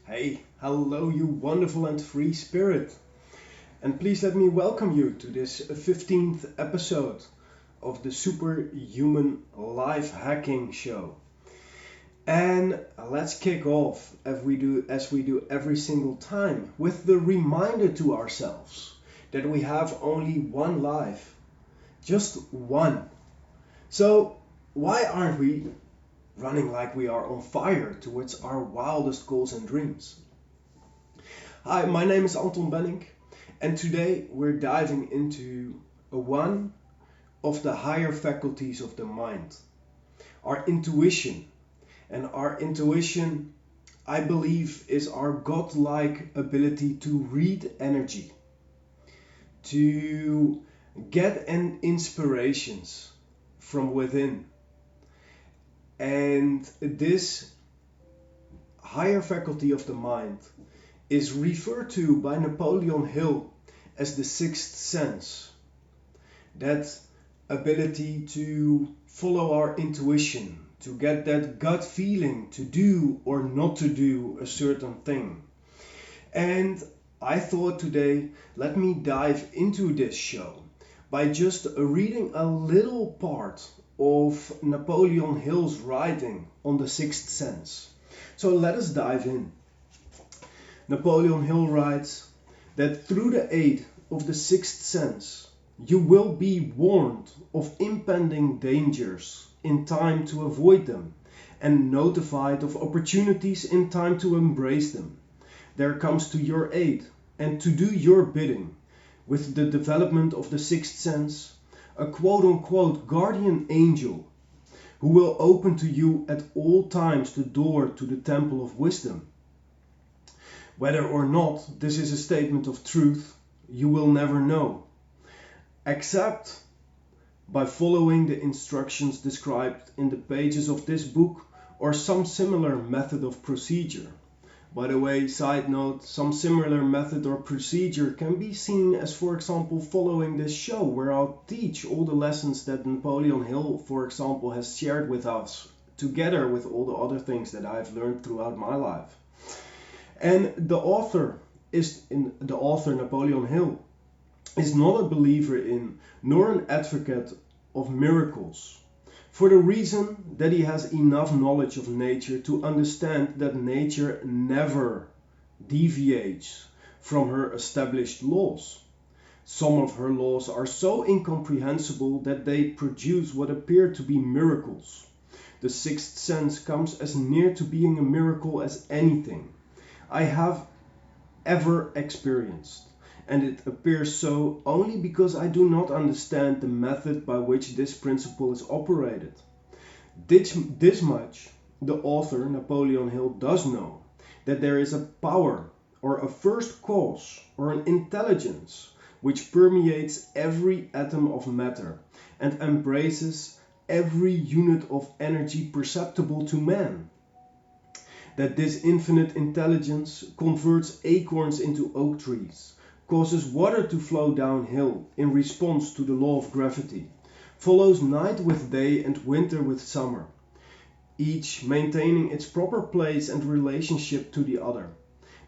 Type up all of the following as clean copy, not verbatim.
Hey, hello, you wonderful and free spirit. And please let me welcome you to this 15th episode of the Superhuman Life Hacking Show. And let's kick off as we do every single time with the reminder to ourselves that we have only one life, just one. So why aren't we running like we are on fire towards our wildest goals and dreams? Hi, my name is Anton Benning, and today we're diving into one of the higher faculties of the mind, our intuition. And our intuition, I believe, is our godlike ability to read energy, to get inspirations from within. And this higher faculty of the mind is referred to by Napoleon Hill as the sixth sense. That ability to follow our intuition, to get that gut feeling to do or not to do a certain thing. And I thought today, let me dive into this show by just reading a little part of Napoleon Hill's writing on the sixth sense. So let us dive in. Napoleon Hill writes that through the aid of the sixth sense, you will be warned of impending dangers in time to avoid them, and notified of opportunities in time to embrace them. There comes to your aid and to do your bidding, with the development of the sixth sense, a quote-unquote guardian angel who will open to you at all times the door to the temple of wisdom. Whether or not this is a statement of truth, you will never know, except by following the instructions described in the pages of this book or some similar method of procedure. By the way, side note, some similar method or procedure can be seen as, for example, following this show, where I'll teach all the lessons that Napoleon Hill, for example, has shared with us, together with all the other things that I've learned throughout my life. And the author Napoleon Hill is not a believer in nor an advocate of miracles, for the reason that he has enough knowledge of nature to understand that nature never deviates from her established laws. Some of her laws are so incomprehensible that they produce what appear to be miracles. The sixth sense comes as near to being a miracle as anything I have ever experienced, and it appears so only because I do not understand the method by which this principle is operated. This much the author Napoleon Hill does know, that there is a power or a first cause or an intelligence which permeates every atom of matter and embraces every unit of energy perceptible to man. That this infinite intelligence converts acorns into oak trees, causes water to flow downhill in response to the law of gravity, follows night with day and winter with summer, each maintaining its proper place and relationship to the other.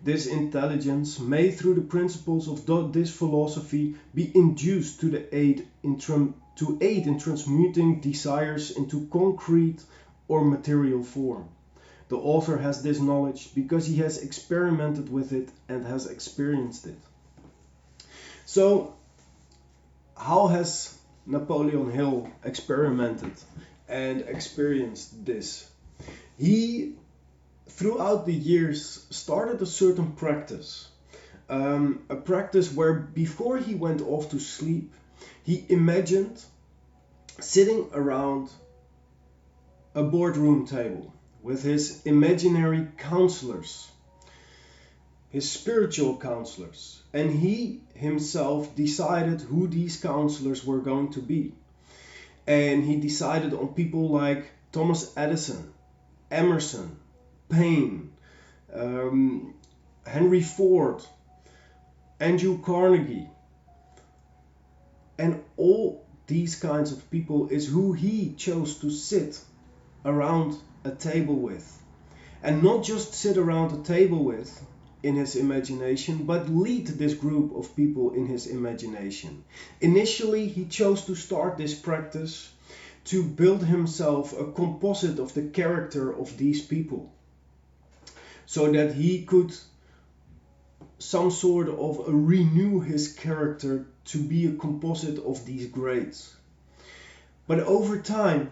This intelligence may, through the principles of this philosophy, be induced to aid in transmuting desires into concrete or material form. The author has this knowledge because he has experimented with it and has experienced it. So, how has Napoleon Hill experimented and experienced this? He, throughout the years, started a certain practice. A practice where before he went off to sleep, he imagined sitting around a boardroom table with his imaginary counselors, his spiritual counselors, and he himself decided who these counselors were going to be. And he decided on people like Thomas Edison, Emerson, Paine, Henry Ford, Andrew Carnegie, and all these kinds of people is who he chose to sit around a table with. and not just sit around a table with in his imagination, but lead this group of people in his imagination. Initially, he chose to start this practice to build himself a composite of the character of these people, so that he could some sort of renew his character to be a composite of these grades. But over time,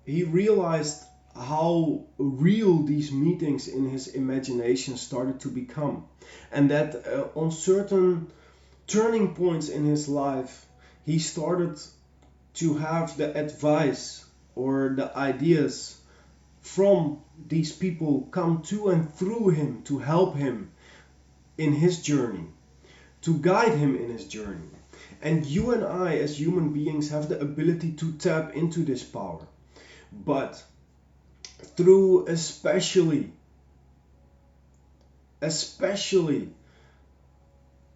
he realized how real these meetings in his imagination started to become, and that on certain turning points in his life, he started to have the advice or the ideas from these people come to and through him to help him in his journey, to guide him in his journey. And you and I as human beings have the ability to tap into this power, but through especially this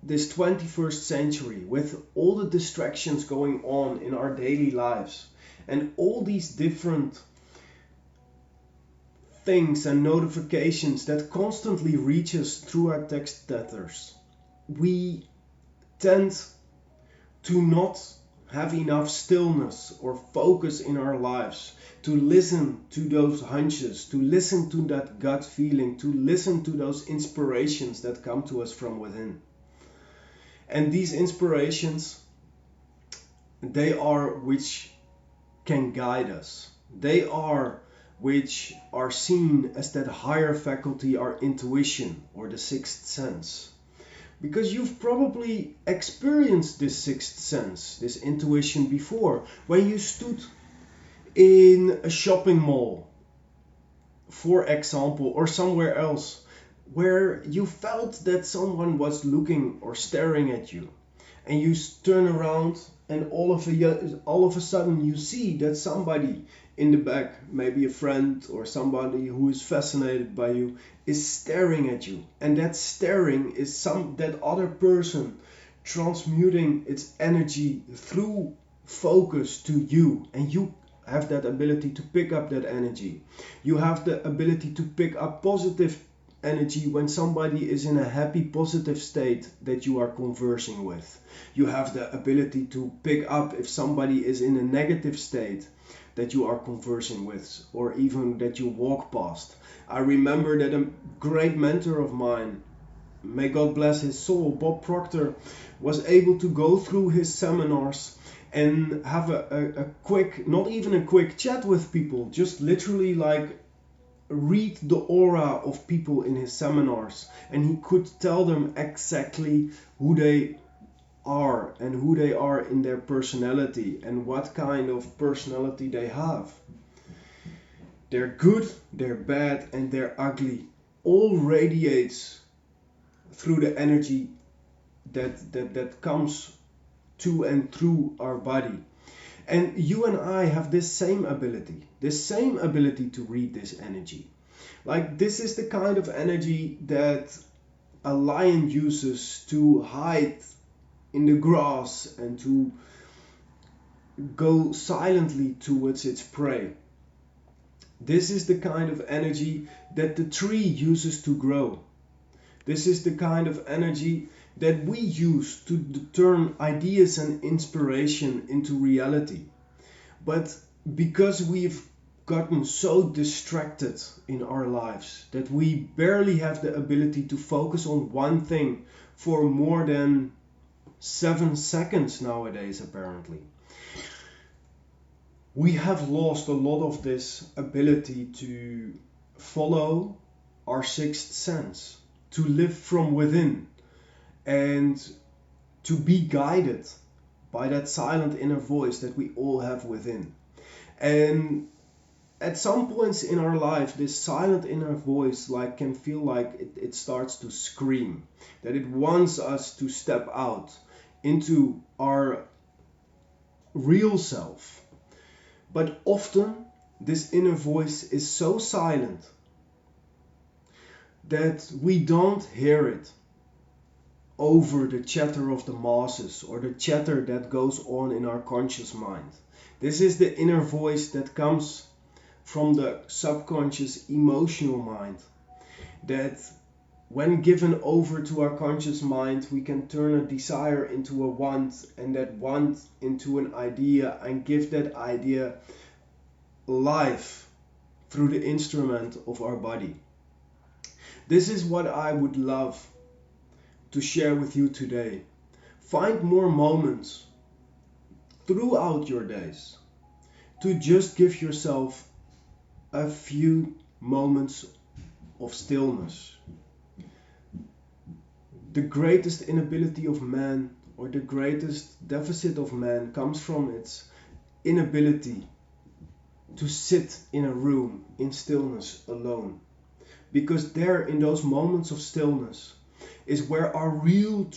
21st century, with all the distractions going on in our daily lives and all these different things and notifications that constantly reach us through our text tethers, we tend to not have enough stillness or focus in our lives to listen to those hunches, to listen to that gut feeling, to listen to those inspirations that come to us from within. And these inspirations, they are which can guide us. They are which are seen as that higher faculty, our intuition or the sixth sense. Because you've probably experienced this sixth sense, this intuition before, when you stood in a shopping mall, for example, or somewhere else, where you felt that someone was looking or staring at you, and you turn around and all of a sudden you see that somebody in the back, maybe a friend or somebody who is fascinated by you, is staring at you. And that staring is that other person transmuting its energy through focus to you, and you have that ability to pick up that energy. You have the ability to pick up positive energy when somebody is in a happy, positive state that you are conversing with. You have the ability to pick up if somebody is in a negative state that you are conversing with, or even that you walk past. I remember that a great mentor of mine, may God bless his soul, Bob Proctor, was able to go through his seminars and have a quick, not even a quick chat with people, just literally like read the aura of people in his seminars, and he could tell them exactly who they are and who they are in their personality and what kind of personality they have. They're good, they're bad, and they're ugly. All radiates through the energy that comes to and through our body. And you and I have this same ability to read this energy. Like, this is the kind of energy that a lion uses to hide in the grass and to go silently towards its prey. This is the kind of energy that the tree uses to grow. This is the kind of energy that we use to turn ideas and inspiration into reality. But because we've gotten so distracted in our lives that we barely have the ability to focus on one thing for more than 7 seconds nowadays, apparently, we have lost a lot of this ability to follow our sixth sense, to live from within, and to be guided by that silent inner voice that we all have within. And at some points in our life, this silent inner voice can feel like it starts to scream, that it wants us to step out into our real self. But often this inner voice is so silent that we don't hear it over the chatter of the masses or the chatter that goes on in our conscious mind. This is the inner voice that comes from the subconscious emotional mind. That when given over to our conscious mind, we can turn a desire into a want, and that want into an idea, and give that idea life through the instrument of our body. This is what I would love to share with you today. Find more moments throughout your days to just give yourself a few moments of stillness. The greatest inability of man, or the greatest deficit of man, comes from its inability to sit in a room in stillness alone. Because there, in those moments of stillness, is where our real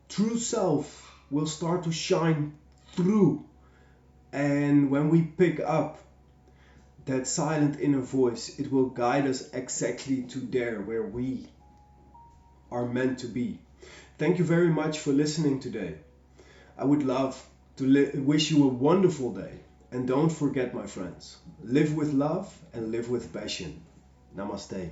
true self will start to shine through. And when we pick up that silent inner voice, it will guide us exactly to there where we are meant to be. Thank you very much for listening today. I would love to wish you a wonderful day. And don't forget, my friends, live with love and live with passion. Namaste.